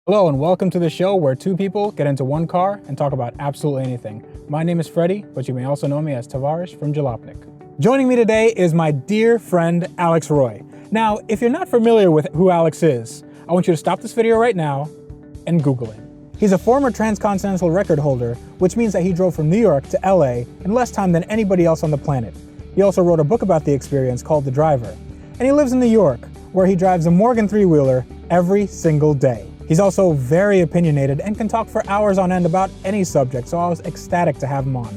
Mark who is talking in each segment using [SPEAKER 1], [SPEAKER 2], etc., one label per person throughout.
[SPEAKER 1] Hello and welcome to the show where two people get into one car and talk about absolutely anything. My name is Freddie, but you may also know me as Tavares from Jalopnik. Joining me today is my dear friend, Alex Roy. Now, if you're not familiar with who Alex is, I want you to stop this video right now and Google him. He's a former transcontinental record holder, which means that he drove from New York to LA in less time than anybody else on the planet. He also wrote a book about the experience called The Driver. And he lives in New York, where he drives a Morgan three-wheeler every single day. He's also very opinionated and can talk for hours on end about any subject, so I was ecstatic to have him on.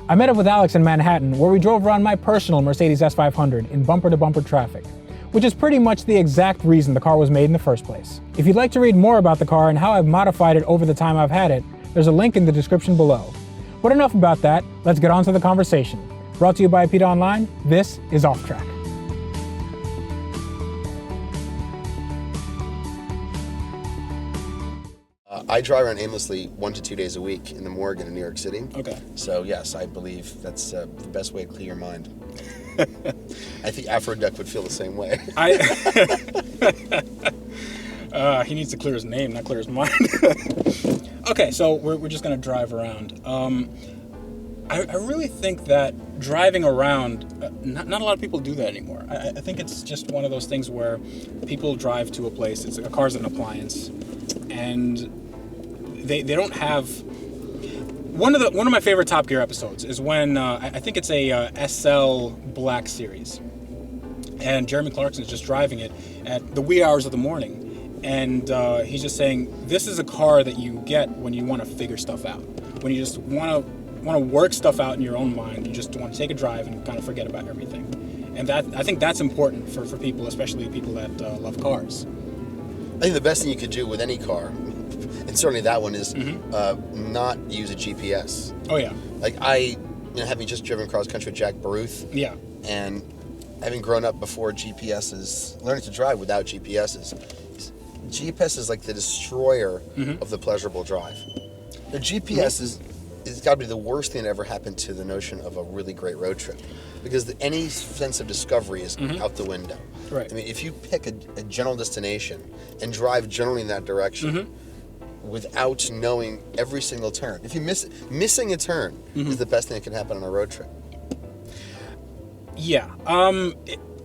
[SPEAKER 1] I met up with Alex in Manhattan, where we drove around my personal Mercedes S500 in bumper-to-bumper traffic, which is pretty much the exact reason the car was made in the first place. If you'd like to read more about the car and how I've modified it over the time I've had it, there's a link in the description below. But enough about that, let's get on to the conversation. Brought to you by APiDA Online, this is Offtrack.
[SPEAKER 2] I drive around aimlessly 1 to 2 days a week in the Morgan in New York City.
[SPEAKER 1] Okay.
[SPEAKER 2] So yes, I believe that's the best way to clear your mind. I think Afroduck would feel the same way.
[SPEAKER 1] He needs to clear his name, not clear his mind. Okay, so we're just gonna drive around. I really think that driving around, not a lot of people do that anymore. I think it's just one of those things where people drive to a place, a car's an appliance, and they don't have. One of my favorite Top Gear episodes is when I think it's a SL Black Series, and Jeremy Clarkson is just driving it at the wee hours of the morning, and he's just saying, this is a car that you get when you want to figure stuff out, when you just want to work stuff out in your own mind. You just want to take a drive and kind of forget about everything, and I think that's important for people, especially people that love cars.
[SPEAKER 2] I think the best thing you could do with any car, and certainly that one, is not use a GPS.
[SPEAKER 1] Oh yeah.
[SPEAKER 2] Like having just driven cross country with Jack Baruth.
[SPEAKER 1] Yeah.
[SPEAKER 2] And having grown up before GPSs, learning to drive without GPSs. GPS is like the destroyer of the pleasurable drive. The GPS is got to be the worst thing that ever happened to the notion of a really great road trip, because any sense of discovery is out the window.
[SPEAKER 1] Right.
[SPEAKER 2] I mean, if you pick a general destination and drive generally in that direction without knowing every single turn, if you missing a turn is the best thing that can happen on a road trip.
[SPEAKER 1] Yeah.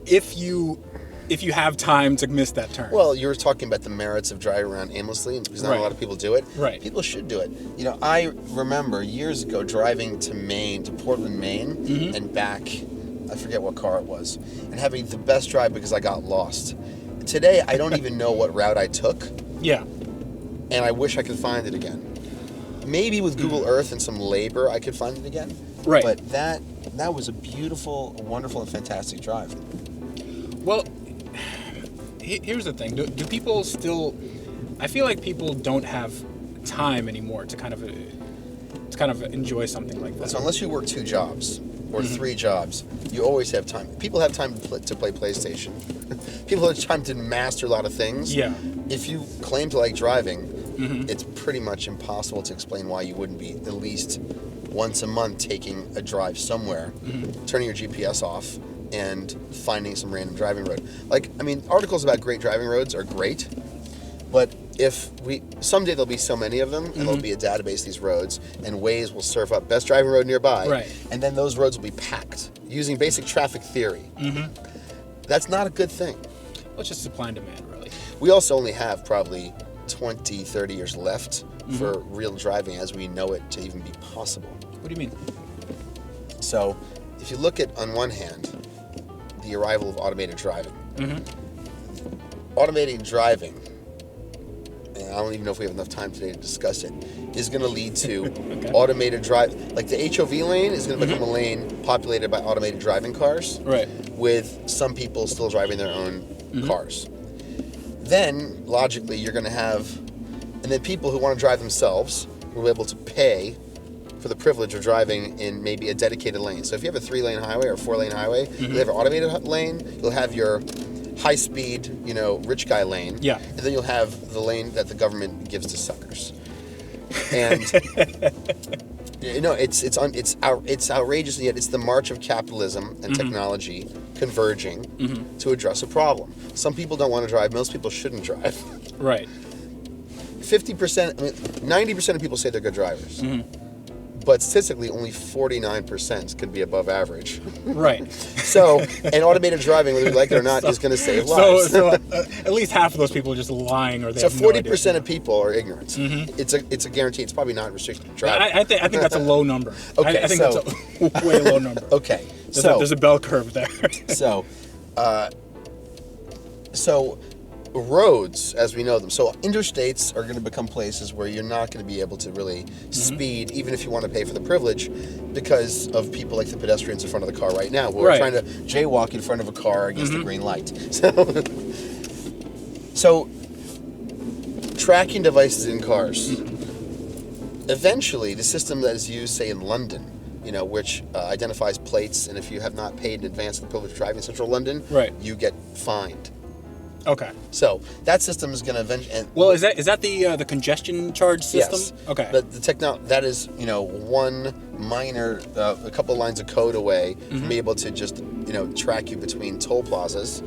[SPEAKER 1] If you have time to miss that turn.
[SPEAKER 2] Well, you were talking about the merits of driving around aimlessly, because not a lot of people do it.
[SPEAKER 1] Right.
[SPEAKER 2] People should do it. You know, I remember years ago driving to Portland, Maine, and back. I forget what car it was, and having the best drive because I got lost. Today, I don't even know what route I took.
[SPEAKER 1] Yeah.
[SPEAKER 2] And I wish I could find it again. Maybe with Google Earth and some labor, I could find it again.
[SPEAKER 1] Right.
[SPEAKER 2] But that was a beautiful, wonderful, and fantastic drive.
[SPEAKER 1] Well, here's the thing. Do people still? I feel like people don't have time anymore to kind of enjoy something like that.
[SPEAKER 2] So unless you work 2 jobs or 3 jobs, you always have time. People have time to play PlayStation. People have time to master a lot of things.
[SPEAKER 1] Yeah.
[SPEAKER 2] If you claim to like driving, it's pretty much impossible to explain why you wouldn't be at least once a month taking a drive somewhere, turning your GPS off, and finding some random driving road. Articles about great driving roads are great, but someday there'll be so many of them, and there'll be a database of these roads, and Waze will serve up best driving road nearby,
[SPEAKER 1] right.
[SPEAKER 2] And then those roads will be packed using basic traffic theory. That's not a good thing.
[SPEAKER 1] Well, it's just supply and demand, really.
[SPEAKER 2] We also only have probably 20, 30 years left for real driving as we know it to even be possible.
[SPEAKER 1] What do you mean?
[SPEAKER 2] So, if you look at, on one hand, the arrival of automated driving. Automated driving, and I don't even know if we have enough time today to discuss it, is going to lead to automated drive. Like the HOV lane is going to become a lane populated by automated driving cars,
[SPEAKER 1] right?
[SPEAKER 2] With some people still driving their own cars. Then, logically, you're going to have, and then people who want to drive themselves will be able to pay for the privilege of driving in maybe a dedicated lane. So if you have a 3-lane highway or a 4-lane highway, you'll have an automated lane, you'll have your high-speed, rich guy lane, and then you'll have the lane that the government gives to suckers. And it's outrageous, and yet it's the march of capitalism and technology converging to address a problem. Some people don't want to drive. Most people shouldn't drive.
[SPEAKER 1] Right.
[SPEAKER 2] 50%, I mean, 90% of people say they're good drivers. But statistically, only 49% could be above average.
[SPEAKER 1] Right.
[SPEAKER 2] So, and automated driving, whether you like it or not, is going to save lives.
[SPEAKER 1] So at least half of those people are just lying, or they
[SPEAKER 2] So
[SPEAKER 1] have no
[SPEAKER 2] 40%
[SPEAKER 1] idea.
[SPEAKER 2] of people are ignorant. It's a guarantee. It's probably not restricted to driving.
[SPEAKER 1] I think that's a low number.
[SPEAKER 2] Okay,
[SPEAKER 1] I think
[SPEAKER 2] so-
[SPEAKER 1] that's a way low number.
[SPEAKER 2] Okay,
[SPEAKER 1] There's a bell curve there.
[SPEAKER 2] So roads, as we know them, so interstates are going to become places where you're not going to be able to really speed, even if you want to pay for the privilege, because of people like the pedestrians in front of the car right now, who are trying to jaywalk in front of a car against the green light. So tracking devices in cars. Eventually, the system that is used, say, in London, which identifies plates, and if you have not paid in advance for the privilege of driving in central London, you get fined.
[SPEAKER 1] Okay.
[SPEAKER 2] So that system is going to eventually.
[SPEAKER 1] Well, is that the congestion charge system?
[SPEAKER 2] Yes.
[SPEAKER 1] Okay.
[SPEAKER 2] That is one minor, a couple of lines of code away from being able to just track you between toll plazas.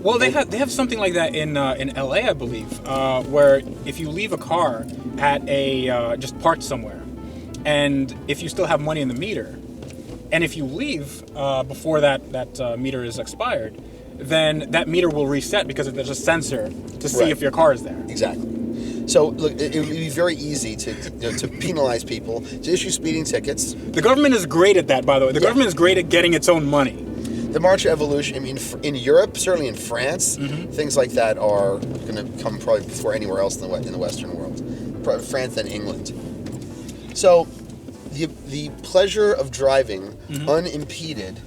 [SPEAKER 1] Well, they have something like that in LA, I believe, where if you leave a car at a just parked somewhere, and if you still have money in the meter, and if you leave before that meter is expired, then that meter will reset because there's a sensor to see if your car is there.
[SPEAKER 2] Exactly. So look, it would be very easy to penalize people, to issue speeding tickets.
[SPEAKER 1] The government is great at that, by the way. The government is great at getting its own money.
[SPEAKER 2] The march of evolution, I mean, in Europe, certainly in France, things like that are going to come probably before anywhere else in the Western world. France and England. So the pleasure of driving unimpeded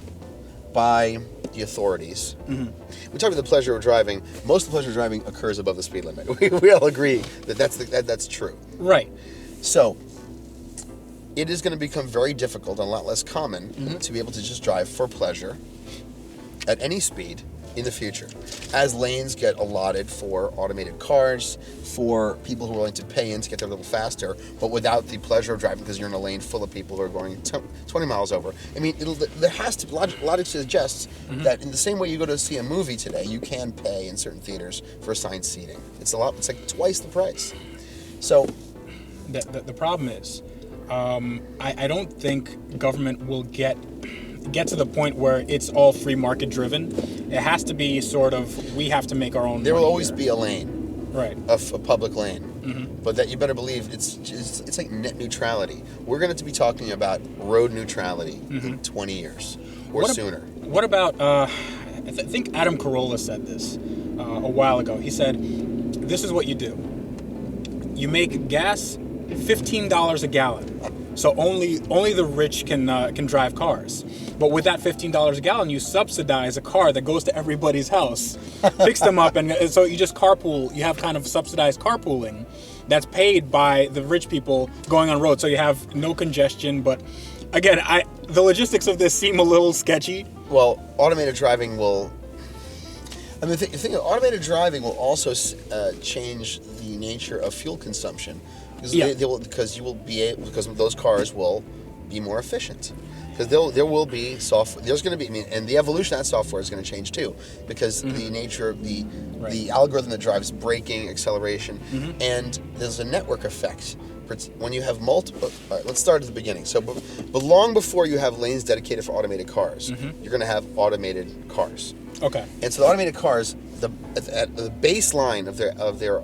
[SPEAKER 2] by the authorities. We talk about the pleasure of driving. Most of the pleasure of driving occurs above the speed limit. We all agree that that's true.
[SPEAKER 1] Right.
[SPEAKER 2] So it is going to become very difficult and a lot less common to be able to just drive for pleasure at any speed in the future, as lanes get allotted for automated cars, for people who are willing to pay in to get there a little faster, but without the pleasure of driving because you're in a lane full of people who are going 20 miles over. I mean, there has to logic suggests that in the same way you go to see a movie today, you can pay in certain theaters for assigned seating. It's like twice the price. So
[SPEAKER 1] the problem is, I don't think government will get to the point where it's all free market driven. It has to be sort of, we have to make our own.
[SPEAKER 2] There will always be a lane,
[SPEAKER 1] right?
[SPEAKER 2] A public lane, but that you better believe it's like net neutrality. We're going to be talking about road neutrality in 20 years or sooner.
[SPEAKER 1] What about? I think Adam Carolla said this a while ago. He said, "This is what you do. You make gas $15 a gallon, so only the rich can drive cars. But with that $15 a gallon, you subsidize a car that goes to everybody's house, picks them up, and so you just carpool. You have kind of subsidized carpooling that's paid by the rich people going on road. So you have no congestion. But again, the logistics of this seem a little sketchy.
[SPEAKER 2] Well, automated driving will. I mean, the thing automated driving will also change the nature of fuel consumption. Because those cars will be more efficient. Because there will be software. There's going to be, and the evolution of that software is going to change too, because the nature of the algorithm that drives braking, acceleration, and there's a network effect. When you have multiple, all right, let's start at the beginning. So, but long before you have lanes dedicated for automated cars, you're going to have automated cars.
[SPEAKER 1] Okay.
[SPEAKER 2] And so the automated cars, at the baseline of their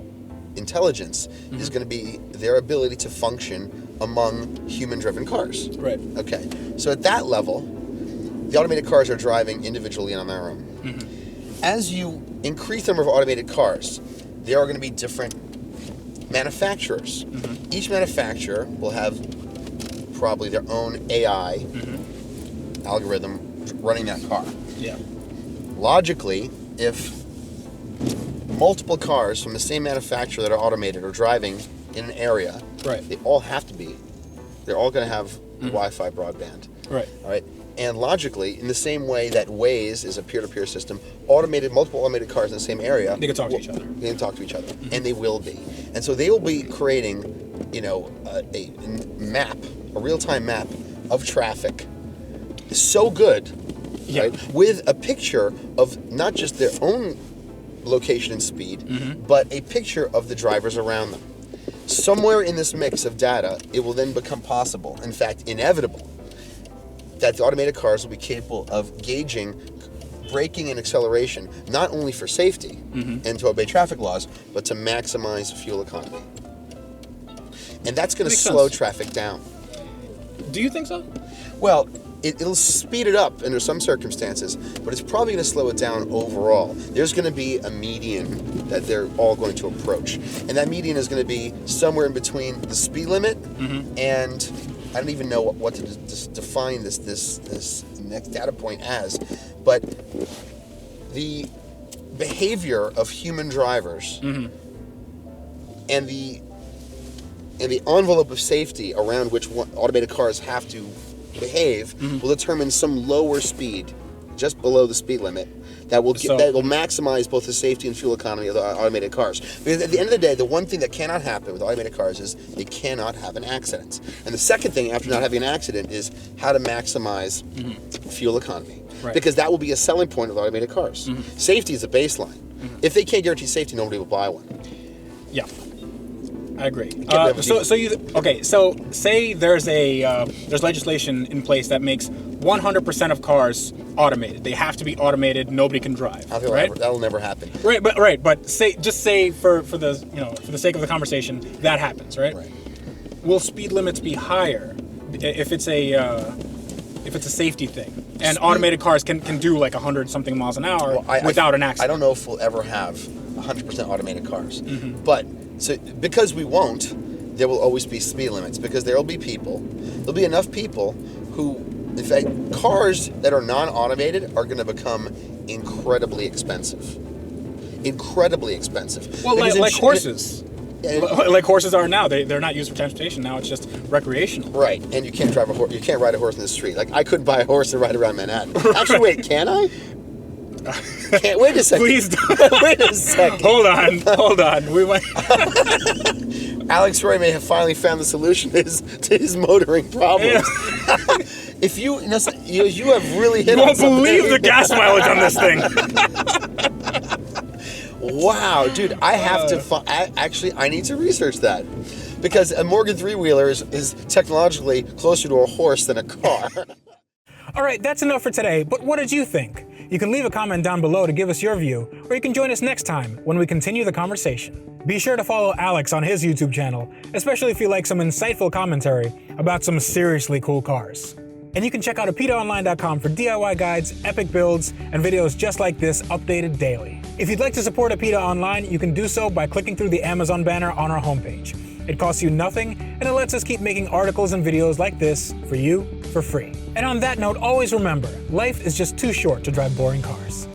[SPEAKER 2] intelligence is going to be their ability to function among human-driven cars.
[SPEAKER 1] Right.
[SPEAKER 2] Okay. So at that level, the automated cars are driving individually on their own. As you increase the number of automated cars, there are going to be different manufacturers. Each manufacturer will have probably their own AI algorithm running that car.
[SPEAKER 1] Yeah.
[SPEAKER 2] Logically, if multiple cars from the same manufacturer that are automated are driving in an area, they all have to be. They're all going to have Wi-Fi broadband.
[SPEAKER 1] Right.
[SPEAKER 2] All right. And logically, in the same way that Waze is a peer-to-peer system, multiple automated cars in the same area,
[SPEAKER 1] they can talk to each other.
[SPEAKER 2] They can talk to each other, and they will be. And so they will be creating, a map, a real-time map of traffic, so good, right, with a picture of not just their own location and speed, but a picture of the drivers around them. somewhere in this mix of data, it will then become possible, in fact, inevitable, that the automated cars will be capable of gauging braking and acceleration, not only for safety and to obey traffic laws, but to maximize fuel economy. And that's going to slow traffic down.
[SPEAKER 1] Do you think so?
[SPEAKER 2] Well, it'll speed it up under some circumstances, but it's probably going to slow it down overall. There's going to be a median that they're all going to approach. And that median is going to be somewhere in between the speed limit and I don't even know what to define this next data point as, but the behavior of human drivers and the envelope of safety around which automated cars have to behave will determine some lower speed, just below the speed limit, that will maximize both the safety and fuel economy of the automated cars. Because at the end of the day, the one thing that cannot happen with automated cars is they cannot have an accident. And the second thing after not having an accident is how to maximize fuel economy. Right. Because that will be a selling point of automated cars. Safety is a baseline. If they can't guarantee safety, nobody will buy one.
[SPEAKER 1] Yeah. I agree. So say there's legislation in place that makes 100% of cars automated. They have to be automated. Nobody can drive. Right?
[SPEAKER 2] That'll never happen.
[SPEAKER 1] But say for the sake of the conversation, that happens, right? Will speed limits be higher if it's a safety thing and automated cars can do like 100 something miles an hour without an accident?
[SPEAKER 2] I don't know if we'll ever have 100% automated cars, but. So, because we won't, there will always be speed limits, because there'll be enough people who, in fact, cars that are non-automated are going to become incredibly expensive. Incredibly expensive.
[SPEAKER 1] Well, like horses. Like horses are now. They're not used for transportation now. It's just recreational. Right,
[SPEAKER 2] and you can't drive a horse. You can't ride a horse in the street. Like, I couldn't buy a horse and ride around Manhattan. Actually, wait, can I? Can't wait a second.
[SPEAKER 1] Please don't.
[SPEAKER 2] Wait a second.
[SPEAKER 1] Hold on. We might.
[SPEAKER 2] Alex Roy may have finally found the solution to his motoring problems. If you have really hit.
[SPEAKER 1] You won't believe the gas mileage on this thing.
[SPEAKER 2] Wow, dude! I have to. I need to research that, because a Morgan three-wheeler is technologically closer to a horse than a car.
[SPEAKER 1] All right, that's enough for today, but what did you think? You can leave a comment down below to give us your view, or you can join us next time when we continue the conversation. Be sure to follow Alex on his YouTube channel, especially if you like some insightful commentary about some seriously cool cars. And you can check out APiDAonline.com for DIY guides, epic builds, and videos just like this updated daily. If you'd like to support APiDA Online, you can do so by clicking through the Amazon banner on our homepage. It costs you nothing, and it lets us keep making articles and videos like this for you for free. And on that note, always remember, life is just too short to drive boring cars.